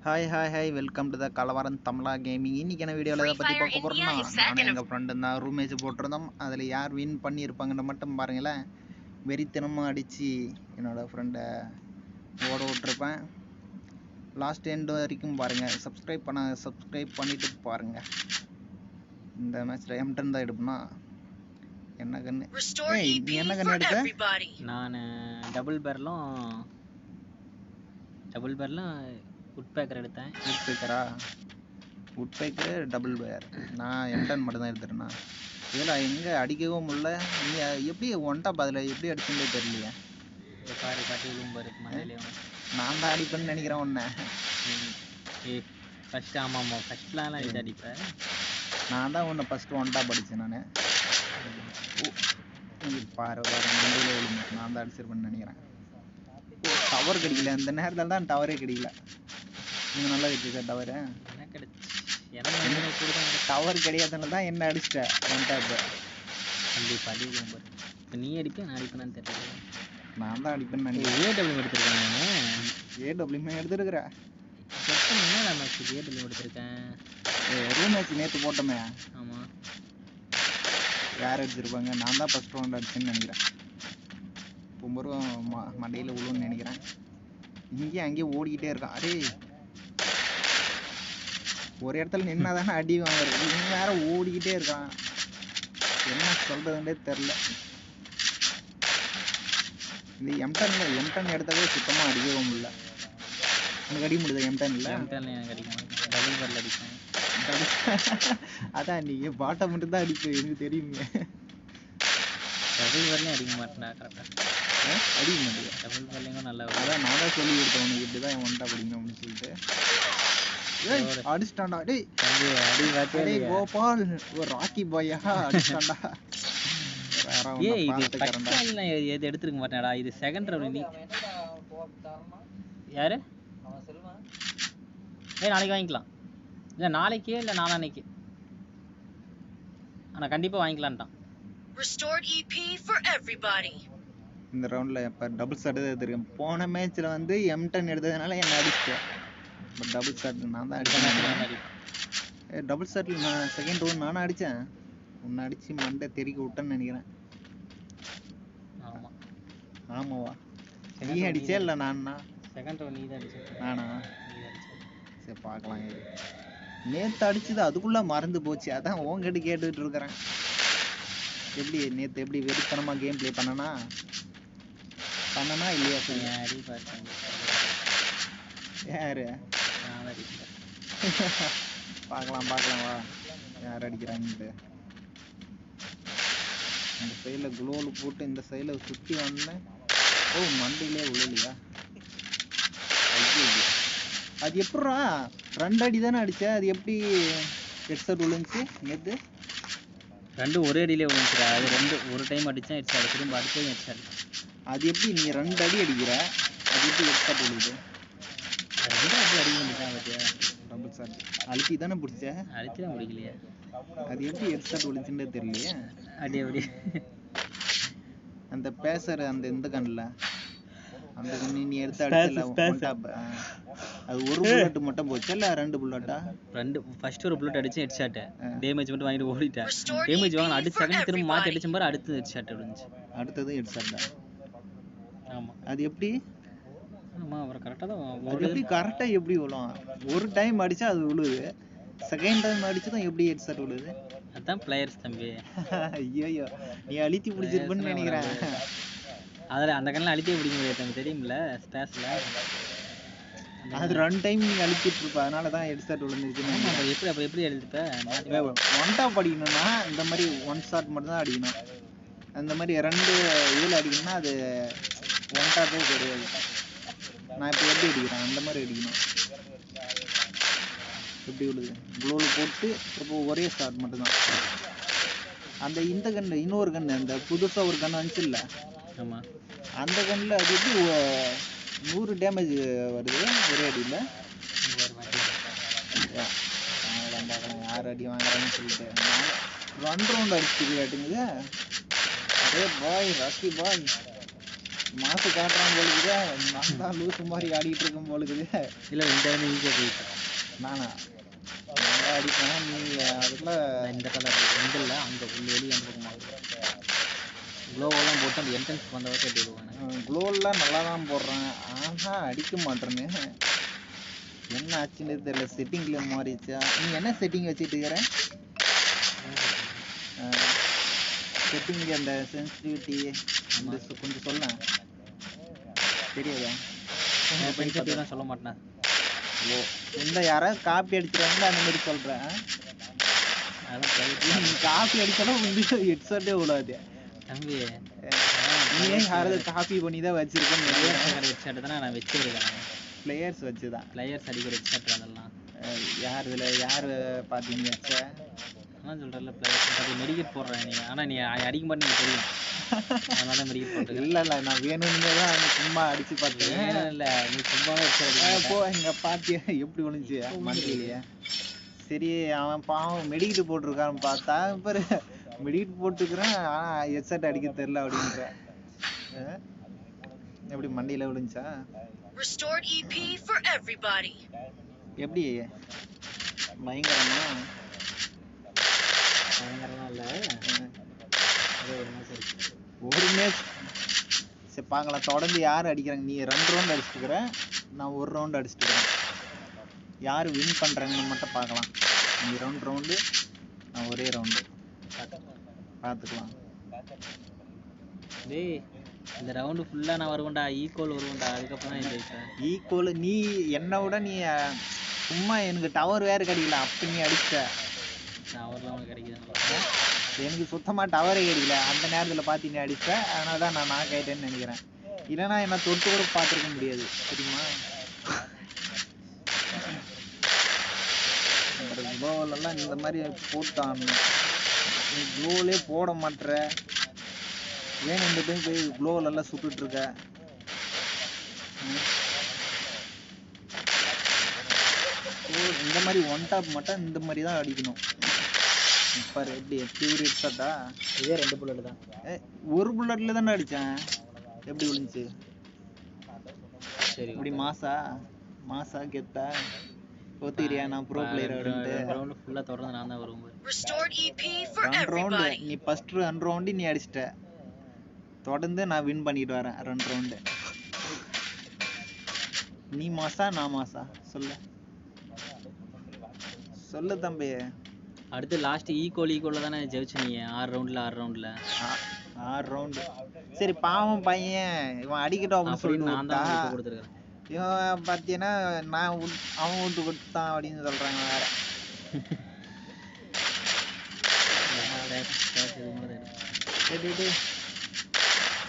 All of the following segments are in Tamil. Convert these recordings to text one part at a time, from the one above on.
Hi welcome to the கலவரன் Tamizha gaming. இன்னைக்கு என்ன வீடியோவில் எதை பற்றி பார்க்க போகிறோம்னா, நானும் எங்கள் ஃப்ரெண்டு தான் ரூம் மேட்ச் போட்டிருந்தோம். அதில் யார் வின் பண்ணியிருப்பாங்கன்னு மட்டும் பாருங்களேன். வெறித்தனமாக அடித்து என்னோடய ஃப்ரெண்டை ஓட விட்டுருப்பேன். லாஸ்ட் எண்டு வரைக்கும் பாருங்கள். சப்ஸ்கிரைப் பண்ணிவிட்டு பாருங்கள். இந்த மேட்ச்சில் M10 தான் எடுப்போம்னா என்ன கன்று நீ என்ன கன்று எடுத்த? நான் டபுள் பேரலும் உட்பேக்கர் எடுத்தேன். உட்பேக்கர் டபுள் பேர். நான் M10 மட்டும் தான் எடுத்துட்டேன்னா இதில் எங்கே அடிக்கவும் முடியல. நீ எப்படி ஒன்ட்டா பதில் எப்படி அடிச்சுட்டே தெரியலையே. பாரு காட்டி பாரு மண்ணிலையும் நான் தான் அடிப்பேன்னு நினைக்கிறேன் ஒன்று. ஃபஸ்ட்டு ஆமாம் ஃபஸ்ட்லாம் இது அடிப்பேன். நான் தான் ஒன்று ஃபஸ்ட்டு ஒன்ட்டா படித்தேன். நான் பாரு மண்டையில் விழுந்து நான் தான் அடிச்சிருப்பேன்னு நினைக்கிறேன். டவர் கிடைக்கல, இந்த நேரத்தில் தான் டவரே கிடைக்கல. நீங்கள் நல்லா இருக்கு சார் டவரு. என்ன கிடைச்சி டவர் கிடையாதுன்னு தான் என்ன அடிச்சிட்டேன் ஒன் டேப்பு. கண்டிப்பாக அடிக்கும். இப்போ நீ அடிப்பேன் நான் அடிப்பேன்னு தெரியல. நான் தான் அடிப்பேன்னு நினைக்கிறேன். ஏடபிள்யூ எடுத்திருக்கேன். நான் ஏடபிள்யூமே எடுத்துருக்குறேன். என்ன நான் ஏடபிள்யூ எடுத்திருக்கேன். ரூம் மேட்ச் நேற்று போட்டோமே. ஆமாம், யார் அடிச்சிருப்பாங்க? நான் தான் ஃபஸ்ட் ரவுண்ட் அடிச்சேன்னு நினைக்கிறேன். ரொம்ப மண்டையில் விழுன்னு நினைக்கிறேன். இங்கேயும் அங்கேயும் ஓடிக்கிட்டே இருக்கான். அரே ஒரு இடத்துல நின்னா தானே அடி வாங்குறது. இவங்க வேற ஓடிக்கிட்டே இருக்கான். என்ன சொல்றதுன்னே தெரில. இந்த M10 எடுத்ததே சுத்தமாக அடிக்கவும் முடியல. எனக்கு அடிக்க முடியுது M10 எனக்கு அடிக்கும். டபுள் பேரில் அடிப்பேன். அதான் நீங்க பாட்டை மட்டும் தான் அடிப்பேன், எனக்கு தெரியுங்க. டபுள் பேர்லையும் அடிக்க மாட்டேன்டா. கரெக்டாக அடிக்க மாட்டேங்க. டபுள் பேர்லையும் நல்லா அதான் நான் தான் சொல்லி கொடுத்தேன் உனக்கு இப்படிதான் ஒன்ட்டா படிக்கணும் அப்படின்னு சொல்லிட்டு. அடிச்சிட்டான்டா. டேய் அடி பார்த்தே கோபால் ஒரு ராக்கி பாயா அடிச்சிட்டான்டா. எது எடுத்துருக்க மாட்டேன்டா. இது செகண்ட் ரவுண்ட். நீ யாரு? நாளைக்கு வாங்கிக்கலாம். இல்லை நாளைக்கே இல்லை நாளான்னைக்கு. ஆனால் கண்டிப்பாக வாங்கிக்கலான்ட்டான். இந்த ரவுண்டில் இப்போ டபுள் ஷாட் தான் எடுத்துருக்கேன். போன மேட்ச்சில் வந்து M10 எடுத்ததுனால என்ன அடிச்சிட்டேன். பட் டபுள் ஷாட் நான் தான் அடிச்சேன். டபுள் ஷாட்டில் நான் செகண்ட் ரவுண்ட் நானும் அடித்தேன். ஒன்று அடித்து மண்டை தெறிக்க விட்டேன்னு நினைக்கிறேன். ஆமாவா? நீ அடிச்சே இல்லை நானா? செகண்ட் ரவுண்ட் நீ தான் அடிச்ச. நானா? சரி பார்க்கலாம். நேற்று அடிச்சது அதுக்குள்ளே மறந்து போச்சு. அதான் உங்ககிட்ட கேட்டுக்கிட்டு இருக்கிறேன். எப்படி நேற்று எப்படி வெறித்தனமாக கேம் ப்ளே பண்ணனா இல்லையா? சரி அடி பார்த்தேன். யாரு? பார்க்கலாம் வா யார் அடிக்கிறாங்கன்ட்டு. இந்த சைடில் குளோவில் போட்டு இந்த சைடில் சுற்றி வந்தேன். மண்டியிலே விழலையா? அது எப்படா 2 அடி தானே அடிச்ச? அது எப்படி ஹெட்செட் விழுந்துச்சு நேற்று? ரெண்டும் ஒரே அடியிலே விழுந்துச்சுடா. அது ஒரு டைம் அடித்தேன் ஹெட்செட், திரும்ப அடுத்தது ஹெட்செட். அது எப்படி நீ 2 அடி அடிக்கிற? அது எப்படி ஹெட்செட் விழுது? 2 அடி அடிக்க முடியாது. பார்த்தியா? டபுள் ஷாட் அழுத்தி தானே பிடிச்ச? அழுத்தி தான் முடிக்கலையே. அது எப்படி ஹெட்செட் விழுச்சுன்னே தெரியலையே. அப்படி அந்த பேசர் அந்த இந்த கண்ணில் அந்த கண்ணு நீ எடுத்து அடிச்சல. அது ஒரு புல்லட் மட்டும் போச்சு இல்லை 2 புல்லட்டா? ஃபர்ஸ்ட் ஒரு புல்லட் அடிச்சு ஹெட் ஷாட் டேமேஜ் மட்டும் வாங்கிட்டு ஓடிட்டேன். டேமேஜ் வாங்க அடுத்த செகண்ட் திரும்ப மாற்றி அடிச்ச மாதிரி அடுத்து ஹெட் ஷாட் விழுந்துச்சு. அடுத்தது ஹெட் ஷாட் தான். ஆமாம், அது எப்படி? ஆமாம் அவர் கரெக்டாக தான். அது எப்படி கரெக்டாக எப்படி விழும்? ஒரு டைம் அடித்தா அது விழுது, செகண்ட் டைம் அடிச்சதும் எப்படி ஹெட் ஷாட் விழுது? அதான் பிளேயர்ஸ் தம்பி. ஐயோ நீ அழுத்தி பிடிச்சிருப்பேன்னு நினைக்கிறேன். அதில் அந்த கண்ணில் அழுத்தியே பிடிக்க முடியாது தம்பி, தெரியுமில்ல ஸ்பேஸில். அது 2 டைம் நீ அழுத்திட்டு இருப்ப, அதனால தான் ஹெட் ஷாட் விழுந்துருச்சு. எப்படி எழுதிப்பேன்? ஒன் டாப் அடிக்கணும்னா இந்த மாதிரி 1 ஷாட் மட்டும் தான் அடிக்கணும். அந்த மாதிரி 2 இதில் அடிக்கணும்னா அது ஒன் டாப்பே கிடையாது. நான் இப்போ எப்படி அடிக்கிறேன் அந்த மாதிரி அடிக்கணும். எப்படி விழுது? க்ளோவில் போட்டு இப்போ ஒரே ஷாட் மட்டும்தான். அந்த இந்த கன்று இன்னொரு கன்று அந்த புதுசாக ஒரு கன்று வந்துச்சு இல்லை? ஆமாம், அந்த கண்ணில் அது எப்படி 100 டேமேஜ் வருது ஒரே அடியில்? பார்க்கலாம் யார் அடி வாங்குறாங்கன்னு சொல்லிட்டு. 2 ரவுண்ட் அடிச்சுட்டு கேட்டுங்குது. அதே பாய் ராக்கி பாய் மாசு காட்டுறான் போலுக்குது. நான் தான் லூசு மாதிரி ஆடிட்டு இருக்கும் போலுக்குது. இல்ல இந்த ஈஸியா போயிட்டு நானா நல்லா அடிப்பேன். நீ அதுக்குள்ள இந்த கலர் எந்த இல்ல அங்க உள்ள வெளியே வந்துருக்குமா க்ளோவெல்லாம் போட்டு அந்த என்ட்ரன்ஸ் வந்த வரைக்கும் எப்படி விடுவாங்க. க்ளோவெல்லாம் நல்லா தான் போடுறேன். ஆனா அடிக்க மாட்டேன்னு. என்ன ஆச்சுன்னு தெரியல. செட்டிங்ல மாறிச்சா? நீ என்ன செட்டிங் வச்சுட்டு இருக்கிற? செட்டிங் அந்த சென்சிட்டிவிட்டி கொஞ்சம் சொல்ல தெரியாதா? சென்சிட்டிவ்லாம் சொல்ல மாட்டேன். ஓ இந்த யாராவது காப்பி அடிச்சிருவாங்களா அந்த மாதிரி சொல்றேன். அதெல்லாம் நீ காப்பி அடிச்சாலும் வந்து ஹெட்செட்டே விடாது தம்பி. நீ யாராவது காப்பி பண்ணி தான் வச்சிருக்கேன்னு ஹெட்செட் தானே நான் வச்சிருக்கேன். பிளேயர்ஸ் வச்சுதான். பிளேயர்ஸ் அடிக்கிற ஹெட்செட் அதெல்லாம் யார் இதுல யாரு பாத்தீங்க வச்ச? நான் சொல்றேன்ல பிளேயர்ஸ் மெடிக்கெட் போடுறேன் நீ. ஆனா நீ அடிக்க மாட்டேன்னு எனக்கு தெரியும். அதனால மெடிக்கெட் போட்டு இல்ல நான் வேணும்னு தான் சும்மா அடிச்சு பார்த்தேன். இல்ல நீ சும்மாவே வச்சு போ இங்க பாத்தியா எப்படி விழுந்துச்சு மண்ணிலேயே. சரி அவன் பாவம் மெடிக்கெட் போட்டிருக்கான்னு பார்த்தா பாரு மெடிக்கெட் போட்டுக்கிறேன். ஆனா ஹெட்செட் அடிக்க தெரியல அப்படின்ற. எப்படி மண்டியில விழுந்துச்சா? எப்படி பயங்கரமா? பயங்கரமா இல்ல ஒரு மேட்ச் சரி பார்க்கலாம். தொடர்ந்து யார் அடிக்கிறாங்க? நீ 2 ரவுண்ட் அடிச்சுட்டுக்கிற, நான் 1 ரவுண்ட் அடிச்சுட்டுக்கிறேன். யார் வின் பண்றாங்கன்னு மட்டும் பார்க்கலாம். நீ 2 ரவுண்டு, நான் ஒரே ரவுண்டு பார்த்துக்கலாம். டேய் இந்த ரவுண்டு ஃபுல்லா நான் வருவேன்டா. ஈக்குவல் வருவேன்டா. அதுக்கப்புறம் தான் ஜெயிப்பேன். ஈக்குவல் நீ என்னை விட நீ சும்மா எனக்கு டவர் வேற கிடைக்கல. அப்ப நீ அடிச்ச டவர்லாம் கிடைக்குது. எனக்கு சுத்தமா டவரே கிடைக்கல. அந்த நேரத்துல பார்த்து நீ அடிச்ச. அதனால தான் நான் நாக் ஆயிட்டேன்னு நினைக்கிறேன். இல்லைன்னா என்ன தொட்டு கூட பார்த்துருக்க முடியாது தெரியுமா? குளோவெல்லாம் இந்த மாதிரி போட்டான். நீ குளோவிலே போட மாட்டுற. ஏன் இந்த டைம் போய் குளோவெல்லாம் சுட்டுட்டு இருக்க? இந்த மாதிரி ஒன் டாப் மட்டும் இந்த மாதிரி தான் அடிக்கணும். பாரு எப்படி பியூர் ஹெட்செட்டா? இதே 2 புல்லட் தான். ஒரு புல்லட்ல தானே அடிச்சேன். எப்படி விழுந்துச்சு? சரி இப்படி மாசா கெத்தா ஒத்துக்கிறியா? நான் ப்ரோ பிளேயர் அப்படின்ட்டு. ரவுண்ட் ஃபுல்லா தொடர்ந்து நான் தான் வருவேன். 2 ரவுண்டு நீ ஃபர்ஸ்ட் 2 ரவுண்டு நீ அடிச்சிட்ட. தொடர்ந்து நான் வின் பண்ணிட்டு வரேன் 2 ரவுண்டு. நீ மாசா நான் மாசா சொல்லு தம்பி. அடுத்து லாஸ்ட் ஈக்குவல் தானே ஜெயிச்ச நீ 6 ரவுண்ட்ல 6 ரவுண்டு. சரி பாவம் பையன் இவன் அடிக்கட்டும் அப்படின்னு சொல்லிட்டு நான் தான் கொடுத்துருக்கேன். இவன் பார்த்தீங்கன்னா அவன் விட்டு கொடுத்தான் அப்படின்னு சொல்றாங்க வேற.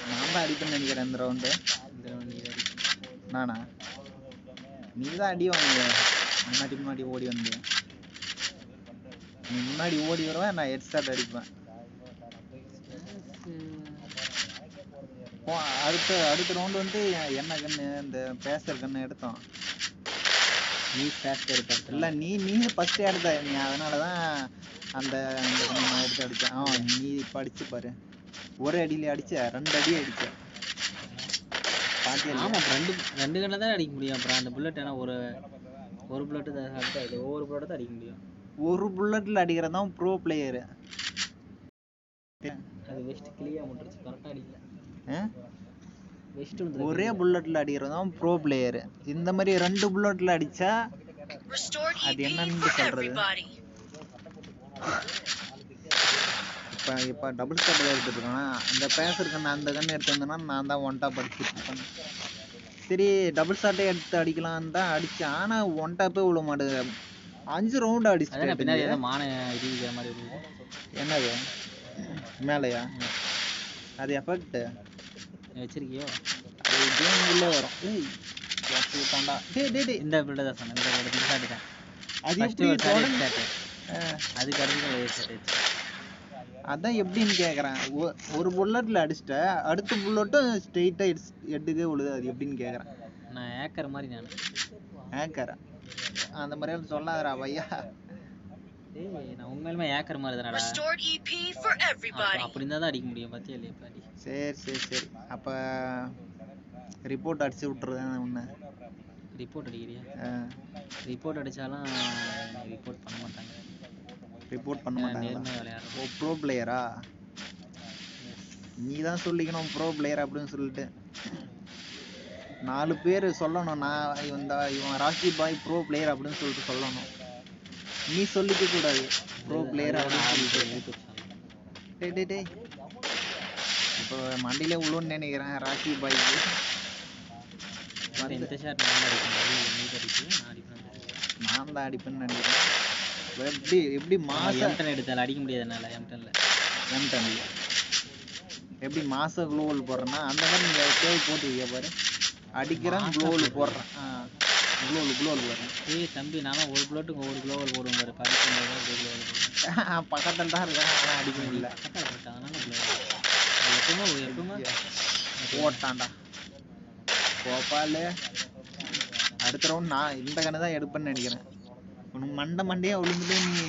நான் தான் அடிப்பேன்னு நினைக்கிறேன் இந்த ரவுண்டு. நானா? நீ தான் அடி வாங்க. முன்னாடி ஓடி வந்து நீ முன்னாடி ஓடி வருவேன். நான் ஹெட்செட் அடிப்பேன். அடுத்த ரவுண்டு வந்து என்ன கண்ணு இந்த பேசர் கண்ணு எடுத்தோம். நீ ஃபேஸ்ட் எடுத்த இல்ல நீ ஃபர்ஸ்ட் எடுத்த. நீ அதனாலதான் அந்த எடுத்து அடிச்சேன். நீ இப்ப அடிச்சு பாரு. ஒரு அடியில அடிச்ச 2 அடி அடிச்ச. ஆமா 2 கண்ணை தான் அடிக்க முடியும். அப்புறம் அந்த புல்லட் ஏன்னா ஒரு புல்லட் தான் அடிச்சா ஒவ்வொரு புல்லட் தான் அடிக்க முடியும். ஒரு புல்லட்ல அடிக்கிறதான் ப்ரோ பிளேயர். அது வெஸ்ட் கிளியா முட்டுச்சு கரெக்டா அடிக்கல. வெஸ்ட் ஒரே புல்லட்ல அடிக்கிறதான் ப்ரோ பிளேயர். இந்த மாதிரி 2 புல்லட்ல அடிச்சா அது என்னன்னு சொல்றது? இப்ப டபுள் ஸ்டாப் எடுத்துட்டு இருக்கான். அந்த பேசர் கண்ணு அந்த கண்ணு எடுத்து வந்தேன்னா நான் தான் ஒன் டாப் அடிச்சுட்டு இருப்பேன். சரி டபுள் ஷாட்டே எடுத்து அடிக்கலாம் தான் அடிச்சேன். ஆனா ஒன் டாப்பே விழ மாட்டேங்குது. 5 ரவுண்ட் அடிச்சுட்டேன். பின்னாடி ஏதோ மான இடிக்கிற மாதிரி இருக்கு. என்னது மேலையா? அது எஃபெக்ட் வச்சிருக்கியோ? அது கேம் உள்ள வரும். இந்த பில்ட தான் சொன்னேன். இந்த ஷாட் தான். அது எப்படி தொடர்ந்து அதுக்கு அடுத்து அதான் எப்படின்னு கேக்குறேன். ஒரு புல்லட்ல அடிச்சிட்ட அடுத்த புல்லட்டும் ஸ்ட்ரெயிட்டா ஹெட்டுக்கே விழுது. அது எப்படின்னு கேக்குறேன். நான் ஹேக்கர் மாதிரி நான். ஹேக்கர் அந்த மாதிரி எல்லாம் சொல்லாதடா பையா. டேய் நான் உண்மையிலேயே ஹேக்கர் மாதிரி தானடா. அப்படி இருந்தா தான் அடிக்க முடியும். பத்தியா இல்லையா பாடி. சரி அப்ப ரிப்போர்ட் அடிச்சு விட்டுறேன் உன்னை. ரிப்போர்ட் அடிக்கிறியா? ரிப்போர்ட் அடிச்சாலும் ரிப்போர்ட் பண்ண மாட்டாங்க. ரிப்போர்ட் பண்ண மாட்டாங்க. நேர்மையா விளையாடுறோம். ஓ ப்ரோ பிளேயரா? நீ தான் சொல்லிக்கணும் ப்ரோ பிளேயர் அப்படின்னு சொல்லிட்டு. 4 பேர் சொல்லணும், நான் இவன் ராக்கி பாய் ப்ரோ பிளேயர் அப்படின்னு சொல்லிட்டு சொல்லணும். நீ சொல்லிக்க கூடாது ப்ரோ பிளேயர் அப்படின்னு சொல்லிட்டு. டேய் இப்போ மண்டியில உள்ளோன்னு நினைக்கிறேன் ராக்கி பாய்க்கு. நான் தான் அடிப்பேன்னு நினைக்கிறேன். எப்படி மாசம் எடுத்தால அடிக்க முடியாதுனால M10ல எப்படி மாச குளோவல் போடுறேன்னா அந்த மாதிரி நீங்க சேவ் போட்டுருக்கீங்க பாரு. அடிக்கிறேன் குளோவல் போடுறேன். குளோவல் போடுறேன். ஏய் தம்பி, நானும் ஒரு புல்லட்டுக்கு ஒரு குளோவல் போடுவேன் பாரு. பக்கத்தில் தான் இருக்கேன், ஆனால் அடிக்க முடியல. எப்பவுமே போட்டான்டா கோபால். அடுத்த ரவுண்ட் நான் இந்த கண்ணு தான் எடுப்பேன்னு நினைக்கிறேன். உனக்கு மண்டையே விழுந்துட்டு நீ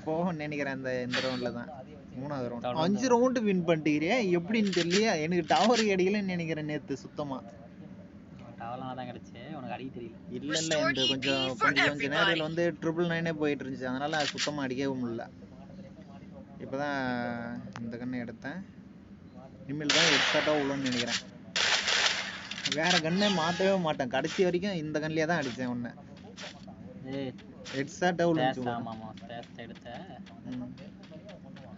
போகணும்னு நினைக்கிறேன். இந்த ரவுண்ட்ல தான் 3வது ரவுண்ட். 5 ரவுண்டு வின் பண்ணிட்டீங்க எப்படின்னு தெரியலையா? எனக்கு டவர் கிடைக்கலன்னு நினைக்கிறேன் நேத்து சுத்தமா. டவர்லாம் தான் கிடைச்சு, உனக்கு அடிக்க தெரியல. இல்ல இந்த கொஞ்சம் நேரம் வந்து 999 போயிட்டு இருந்துச்சு, அதனால சுத்தமா அடிக்கவே முடியல. இப்பதான் இந்த கண்ணை எடுத்தேன். இனிமேல் தான் எக்ஸ்ட்ரா உள்ளன்னு நினைக்கிறேன். வேற கண்ணே மாத்தவே மாட்டேன். கடைசி வரைக்கும் இந்த கண்ணிலே தான் அடிச்சேன் உன்னை. ஹெட்ஷாட் விழுந்துச்சு. ஆமாமா ஸ்பேஸ் எடுத்தேன்.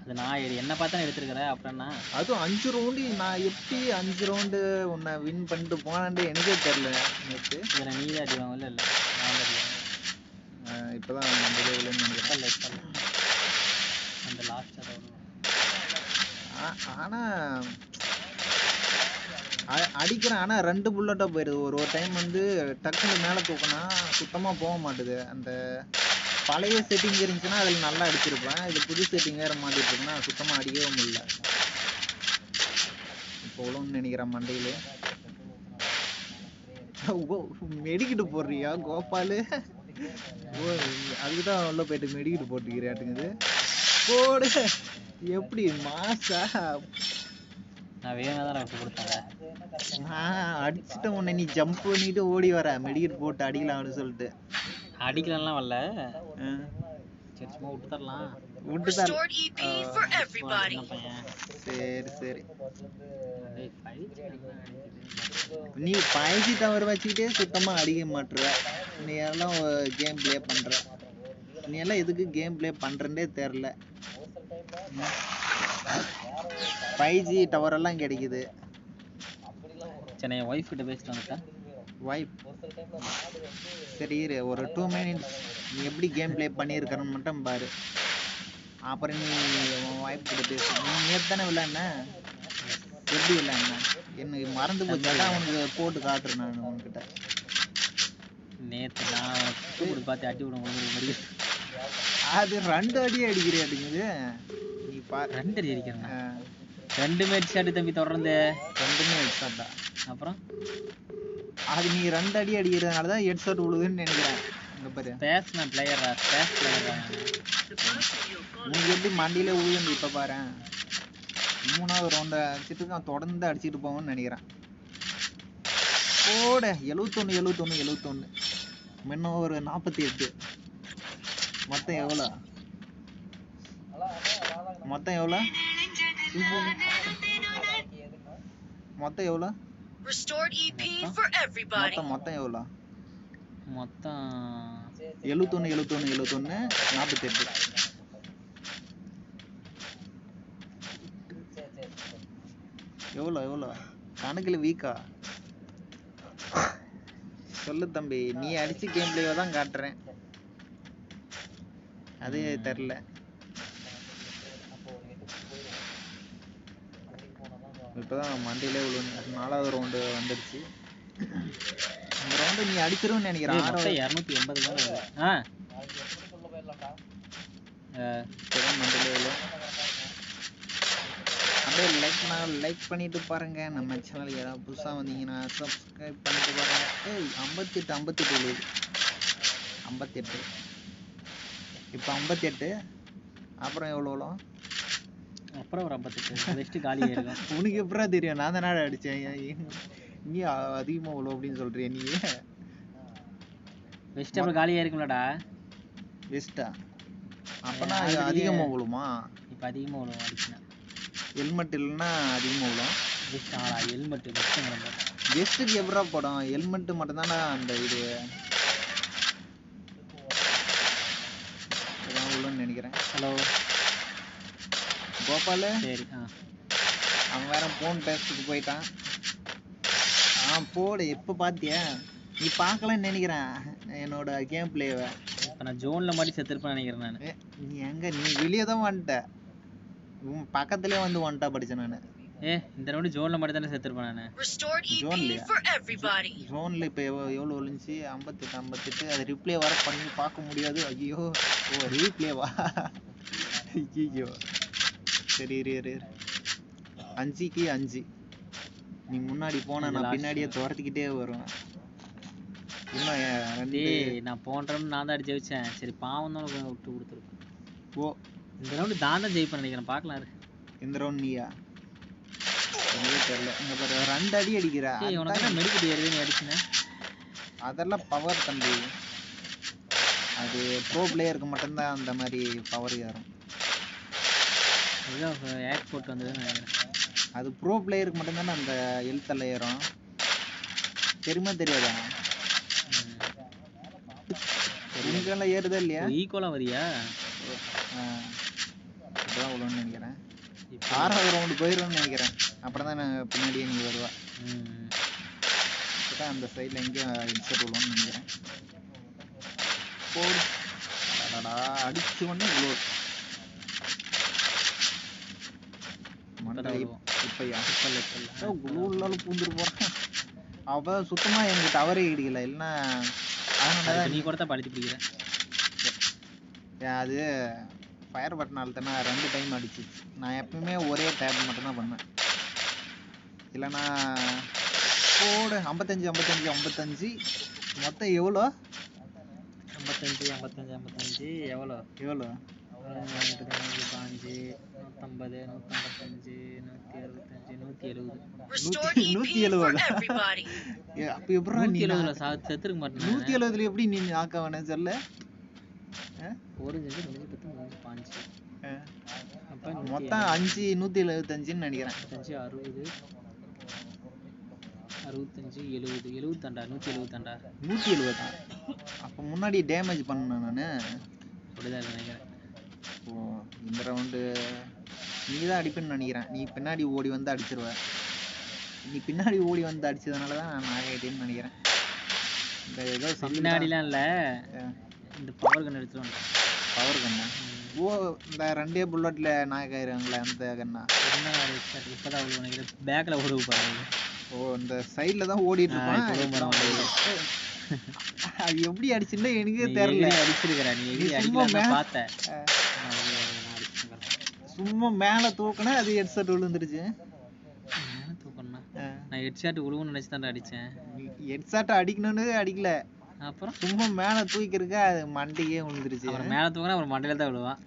அது நான் என்ன பார்த்தா எடுத்துக்கிறேன். அப்புறம்னா அதுவும் 5 ரவுண்டு நான் எப்படி 5 ரவுண்டு உன்னை வின் பண்ணிட்டு போனான்ட்டு எனக்கே தெரியல நேற்று. இதில் நீ தான் அடிவாங்க. இல்லை நான் தான் இப்போதான் அந்த லெவலுன்னு நினைக்கிறேன். அந்த லாஸ்ட் ஆனால் அடிக்கிறேன். ஆனால் 2 புல்லட்டாக போயிடுது. ஒரு டைம் வந்து டக்குன்னு மேலே தூக்கினா சுத்தமாக போக மாட்டுது. அந்த பழைய செட்டிங் இருந்துச்சுன்னா அதில் நல்லா அடிச்சிருப்பேன். இது புது செட்டிங் வேறு மாட்டிட்டு இருக்குன்னா சுத்தமாக அடிக்கவே முடியல. இப்போ உழவுன்னு நினைக்கிறேன் மண்டையிலே. மெடிக்கிட்டு போடுறியா கோபால்? ஓ அதுக்குதான் உள்ள போயிட்டு மெடிக்கிட்டு போட்டுக்கிறியாட்டுங்குது. போடு. எப்படி மாசா? நான் வேணா தான் கொடுத்தேன். நான் அடிச்சுட்ட உடனே நீ ஜம்ப் பண்ணிட்டு ஓடி வர மெடிக்கெட் போட்டு அடிக்கலாம்னு சொல்லிட்டு. அடிக்கலாம் வரல. சரி சும்மா விட்டுறலாம். சரி நீ 5G டவர் வச்சுக்கிட்டே சுத்தமா அடிக்க மாட்டுற. நீ எல்லாம் கேம் பிளே பண்ற. நீ எல்லாம் எதுக்கு கேம் பிளே பண்றேன்னே தெரியல. 5G டவர் எல்லாம் கிடைக்குது. சரி என் ஒய்ஃப் கிட்ட பேசிட்டு வந்துட்டேன். வைப் சரி இரு ஒரு 2 மினிட்ஸ். நீ எப்படி கேம் பிளே பண்ணியிருக்கன்னு மட்டும் பாரு. அப்புறம் நீ வைப் கிட்ட பேசு. நீ நேற்று தானே விளையாடுன? எப்படி விளையாடுன? எனக்கு மறந்து போச்சு. அதான் உனக்கு போட்டு காட்டுறேன் நான் உன்கிட்ட. நேற்று நான் கூப்பிட்டு பார்த்து அடி விடுங்க. அது 2 அடி அடிக்கிறேன். நீ பாரு 2 அடி அடிக்கிறேன். 2 மேட்ச் அடி தம்பி தொடர்ந்து 2மே ஹெட்ஷாட்டா? அப்புறம் அது நீ 2 அடி அடிக்கிறதுனால தான் ஹெட்ஷாட் விழுதுன்னு நினைக்கிறேன். இங்க பாரு பேஸ்னா பிளேயரா பேஸ் பிளேயரா. உனக்கு எப்படி மண்டியில விழுந்து இப்ப பாரு. 3வது ரவுண்ட அடிச்சிட்டு நான் தொடர்ந்து அடிச்சிட்டு போவேன்னு நினைக்கிறேன். போட 71 முன்ன ஒரு 48. மொத்தம் எவ்வளோ? மொத்தம் எவ்வளோ? மொத்தம் எவ்வளோ? மொத்தம் எவ்வளோ? மொத்தம் 71 48. எவ்வளோ கணக்குல வீக்கா? சொல்லு தம்பி. நீ அடிச்சு கேம் பிளேவை தான் காட்டுறேன். அது தெரியல. இப்பதான் மண்டியிலே விழுந்து 4வது ரவுண்டு வந்துடுச்சு. இந்த ரவுண்டு நீ அடிச்சிருன்னு நினைக்கிறேன். 280 மண்டியிலே விழும். அப்படியே லைக் பண்ணிட்டு பாருங்க. நம்ம சேனல் யாராவது புதுசா வந்தீங்கன்னா சப்ஸ்கிரைப் பண்ணிட்டு பாருங்க. 58 இப்போ 58. அப்புறம் எவ்வளோ? அப்புறம் ஒரு 58 காலி ஆயிருக்கும். உனக்கு எப்படா தெரியும்? நான் தானே அடிச்சேன். நீ அதிகமா உழவு அப்படின்னு சொல்றிய நீ வெஸ்ட் அப்புறம் காலியா இருக்கும்லடா வெஸ்டா அப்பனா அதிகமா உழுமா இப்ப அதிகமா உழுவும் அடிச்சுனா ஹெல்மெட் இல்லைன்னா அதிகமா உழும் வெஸ்ட் ஆடா ஹெல்மெட் வெஸ்ட்ங்கிற வெஸ்ட்டுக்கு எப்படா போடும் ஹெல்மெட் மட்டும் தானே அந்த இது உழுன்னு நினைக்கிறேன் ஹலோ கோபால் சரி அவன் வேற போன் டெஸ்ட்டுக்கு போயிட்டான் போடு எப்போ பார்த்தியா நீ பார்க்கலன்னு நினைக்கிறேன் என்னோட கேம் பிளேவை இப்போ நான் ஜோனில் மாட்டி செத்துருப்பேன் நினைக்கிறேன் நான் நீ எங்கே நீ வெளியே தான் வந்துட்ட உன் பக்கத்துலேயே வந்து வந்துட்டா படித்தேன் நான் இந்த ரவுண்டு ஜோனில் மாட்டி தானே செத்துருப்பேன் நான் ஜோனில் இப்போ எவ்வளோ ஒழிஞ்சி 58 அது ரிப்ளே வர பண்ணி பார்க்க முடியாது ஐயோ ரீப்ளேவா ஐயோ சரி 5க்கு 5 நீ முன்னாடி போனா நான் பின்னாடியே துரத்திக்கிட்டே வருவேன் நான் போன ரவுண்ட் நான் தான் அடிச்சு ஜெயிச்சேன் சரி பாவம் தான் விட்டு கொடுத்துருக்கேன் இந்த ரவுண்டு நான் தான் ஜெயிப்பேன் நினைக்கிறேன் பார்க்கலாம் இந்த ரவுண்ட் நீயா தெரியல இங்க பாரு 2 அடி அடிக்கிற உனக்கு மெடிக்கல் ஏறுது நீ அடிச்சுன அதெல்லாம் பவர் தம்பி அது ப்ரோ பிளேயருக்கு மட்டும்தான் அந்த மாதிரி பவர் ஏறும் ஏர்போர்ட் வந்ததுன்னு நினைக்கிறேன் அது ப்ரோ பிளேயருக்கு மட்டும்தானே அந்த ஹெல்த்தில் ஏறும் தெரியுமா தெரியாதா உனக்கெல்லாம் ஏறுதா இல்லையா ஈக்குவலாக வரியா இப்போதான் உள்ளன்னு நினைக்கிறேன் 6வது ரவுண்டு போயிடும்னு நினைக்கிறேன் அப்புறம் தான் நான் பின்னாடியே நீ வருவா இப்போ அந்த சைடில் எங்கேயும் ஹெட்செட் உள்ளோன்னு நினைக்கிறேன் போடு அடிச்சு ஒன்று இவ்வளோ இப்போ குளூர்லாலும் பூந்துட்டு போகிறான் அவள் சுத்தமாக எனக்கு டவரே கிடைக்கல இல்லைன்னா அதனால தான் நீ கூட தான் பழுத்தி பிடிக்கிறேன் அது ஃபயர் பட்டனால் தானே 2 டைம் அடிச்சு நான் எப்பவுமே ஒரே டேப் மட்டும்தான் பண்ணேன் இல்லைன்னா போடு 55 மொத்தம் எவ்வளோ 55 எவ்வளோ 5 150 170 அப்ப எப்படி 170 செத்துருக்க மாட்டேன் 170 எப்படி நீ ஆக்கவனே சொல்ல ஒரு 5 அப்ப மொத்தம் 5 175 நினைக்கிறேன் 60 65 70 தாண்டா 170 அப்ப முன்னாடி டேமேஜ் பண்ணேன் நானு அப்படிதான் நினைக்கிறேன் இந்த ரவுண்டு நீ தான் அடிப்பேன்னு நினைக்கிறேன் நீ பின்னாடி ஓடி வந்து அடிச்சிருவ நீ பின்னாடி ஓடி வந்து அடிச்சதுனால தான் நான் ஆகிட்டேன்னு நினைக்கிறேன் இந்த ஏதோ பின்னாடிலாம் இல்லை இந்த பவர் கன் எடுத்துட்டு பவர் கண்ணா இந்த 2 புல்லட்ல நாயக்காயிருங்களே அந்த கண்ணா இப்பதான் அவ்வளோ நினைக்கிறேன் பேக்கில் ஓடுவு பாருங்க இந்த சைடில் தான் ஓடிட்டு இருப்பான் அது எப்படி அடிச்சுன்னா எனக்கே தெரியல அடிச்சிருக்கிறேன் நீ பார்த்தேன் சும்மா மேலே தூக்கினா அது ஹெட்செட் விழுந்துருச்சு மேலே தூக்கணும்னா நான் ஹெட்ஷாட் விழுவுன்னு நினச்சி தான் அடித்தேன் ஹெட்செட் அடிக்கணும்னு அடிக்கல அப்புறம் சும்மா மேலே தூக்கிருக்க அது மண்டையே விழுந்துருச்சு அப்புறம் மேலே தூக்கினா அப்புறம் மண்டையில தான் விழுவான்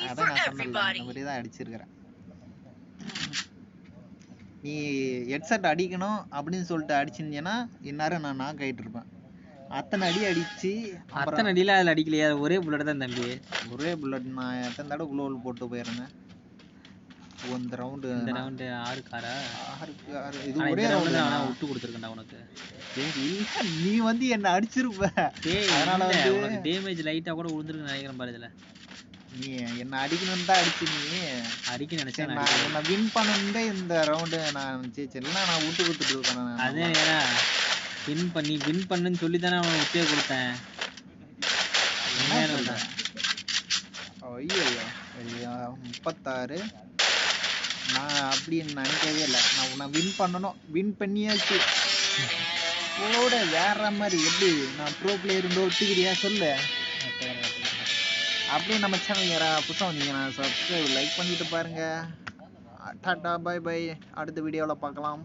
அதான் நான் சொன்னல அந்த மாதிரி தான் அடிச்சிருக்கிறேன் நீ ஹெட்செட் அடிக்கணும் அப்படின்னு சொல்லிட்டு அடிச்சிருந்தேன்னா இந்நேரம் நான் நாக் ஆகிட்டு இருப்பேன் அத்தனை அடி அடிச்சு அத்தனை அடியில அதில் அடிக்கலையா ஒரே புல்லட் தான் தம்பி ஒரே புல்லட் நான் எத்தனை தடவை குளோல் போட்டு போயிருந்தேன் இந்த ரவுண்டு 6 காரா 6 இது ஒரே ரவுண்டு நான் விட்டு கொடுத்துருக்கேன்டா உனக்கு இல்ல நீ வந்து என்ன அடிச்சிருப்ப அதனால வந்து உனக்கு டேமேஜ் லைட்டா கூட விழுந்துருக்குன்னு நினைக்கிறேன் பாரு இதுல நீ என்ன அடிக்கணும்னு தான் அடிச்சு நீ அடிக்க நினைச்சேன் நான் வின் பண்ணணும்னே இந்த ரவுண்டு நான் ஜெயிச்சேன் நான் விட்டு கொடுத்துட்டு இருக்கேன் அதே ஏன்னா வின் பண்ணுன்னு சொல்லி தானே அவனை விட்டே கொடுத்தேன் ஐயோ 36 நான் அப்படின்னு நினைக்கவே இல்லை நான் வின் பண்ணணும் வின் பண்ணியாச்சு கூட வேற மாதிரி எப்படி நான் ப்ரோ பிளேயர் இருந்து ஒத்துக்கிறியா சொல்லு அப்படியே நம்ம சேனல் யாராவது புதுசாக வந்தீங்கன்னா சப்ஸ்கிரைப் லைக் பண்ணிட்டு பாருங்க டாட்டா பை பை அடுத்த வீடியோவில் பார்க்கலாம்